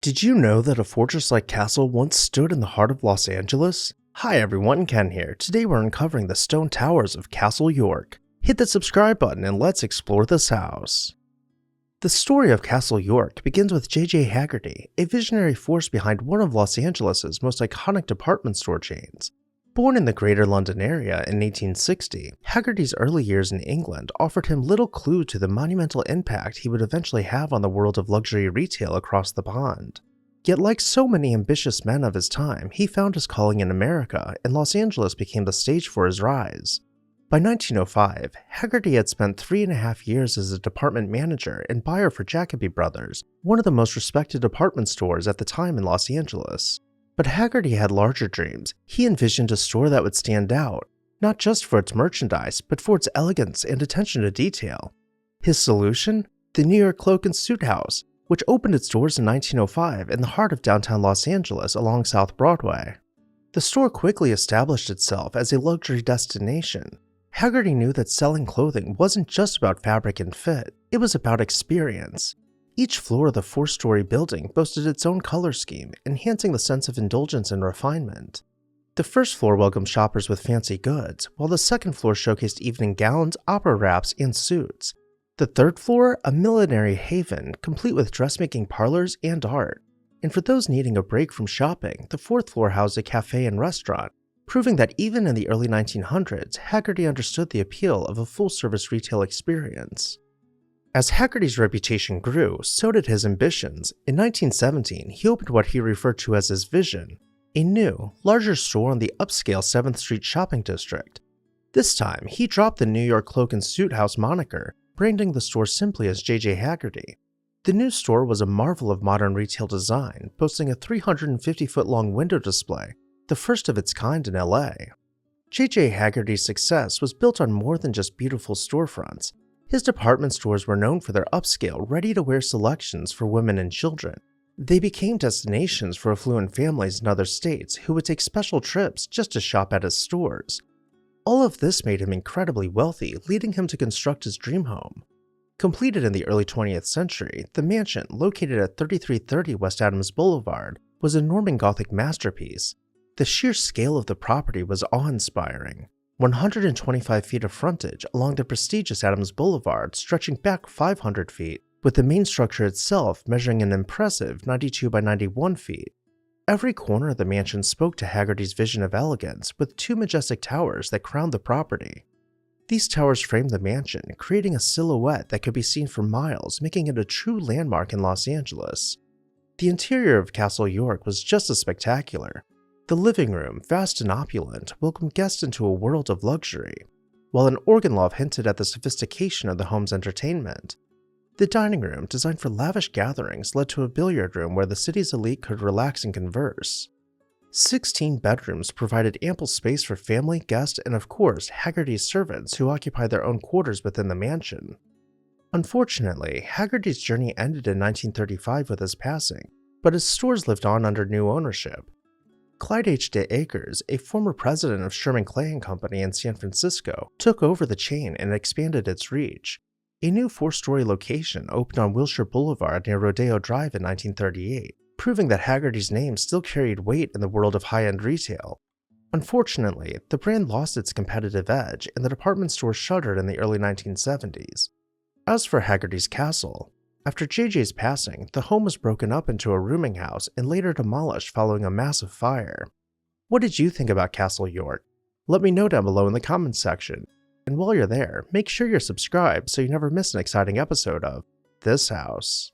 Did you know that a fortress-like castle once stood in the heart of Los Angeles? Hi everyone, Ken here. Today we're uncovering the stone towers of Castle York. Hit the subscribe button and let's explore this house. The story of Castle York begins with J.J. Haggarty, a visionary force behind one of Los Angeles' most iconic department store chains. Born in the Greater London area in 1860, Haggarty's early years in England offered him little clue to the monumental impact he would eventually have on the world of luxury retail across the pond. Yet like so many ambitious men of his time, he found his calling in America, and Los Angeles became the stage for his rise. By 1905, Haggarty had spent 3.5 years as a department manager and buyer for Jacoby Brothers, one of the most respected department stores at the time in Los Angeles. But Haggarty had larger dreams. He envisioned a store that would stand out, not just for its merchandise, but for its elegance and attention to detail. His solution? The New York Cloak and Suit House, which opened its doors in 1905 in the heart of downtown Los Angeles along South Broadway. The store quickly established itself as a luxury destination. Haggarty knew that selling clothing wasn't just about fabric and fit, it was about experience. Each floor of the 4-story building boasted its own color scheme, enhancing the sense of indulgence and refinement. The first floor welcomed shoppers with fancy goods, while the second floor showcased evening gowns, opera wraps, and suits. The third floor, a millinery haven, complete with dressmaking parlors and art. And for those needing a break from shopping, the fourth floor housed a cafe and restaurant, proving that even in the early 1900s, Haggarty understood the appeal of a full-service retail experience. As Haggarty's reputation grew, so did his ambitions. In 1917, he opened what he referred to as his vision, a new, larger store on the upscale 7th Street shopping district. This time, he dropped the New York Cloak and Suit House moniker, branding the store simply as J.J. Haggarty. The new store was a marvel of modern retail design, boasting a 350-foot-long window display, the first of its kind in LA. J.J. Haggarty's success was built on more than just beautiful storefronts. His department stores were known for their upscale, ready-to-wear selections for women and children. They became destinations for affluent families in other states who would take special trips just to shop at his stores. All of this made him incredibly wealthy, leading him to construct his dream home. Completed in the early 20th century, the mansion, located at 3330 West Adams Boulevard, was a Norman Gothic masterpiece. The sheer scale of the property was awe-inspiring. 125 feet of frontage along the prestigious Adams Boulevard stretching back 500 feet, with the main structure itself measuring an impressive 92 by 91 feet. Every corner of the mansion spoke to Haggarty's vision of elegance, with 2 majestic towers that crowned the property. These towers framed the mansion, creating a silhouette that could be seen for miles, making it a true landmark in Los Angeles. The interior of Castle York was just as spectacular. The living room, vast and opulent, welcomed guests into a world of luxury, while an organ loft hinted at the sophistication of the home's entertainment. The dining room, designed for lavish gatherings, led to a billiard room where the city's elite could relax and converse. 16 bedrooms provided ample space for family, guests, and of course, Haggarty's servants who occupied their own quarters within the mansion. Unfortunately, Haggarty's journey ended in 1935 with his passing, but his stores lived on under new ownership. Clyde H. De Akers, a former president of Sherman Clay & Company in San Francisco, took over the chain and expanded its reach. A new 4-story location opened on Wilshire Boulevard near Rodeo Drive in 1938, proving that Haggarty's name still carried weight in the world of high-end retail. Unfortunately, the brand lost its competitive edge and the department store shuttered in the early 1970s. As for Haggarty's castle, after JJ's passing, the home was broken up into a rooming house and later demolished following a massive fire. What did you think about Castle York? Let me know down below in the comments section. And while you're there, make sure you're subscribed so you never miss an exciting episode of this house.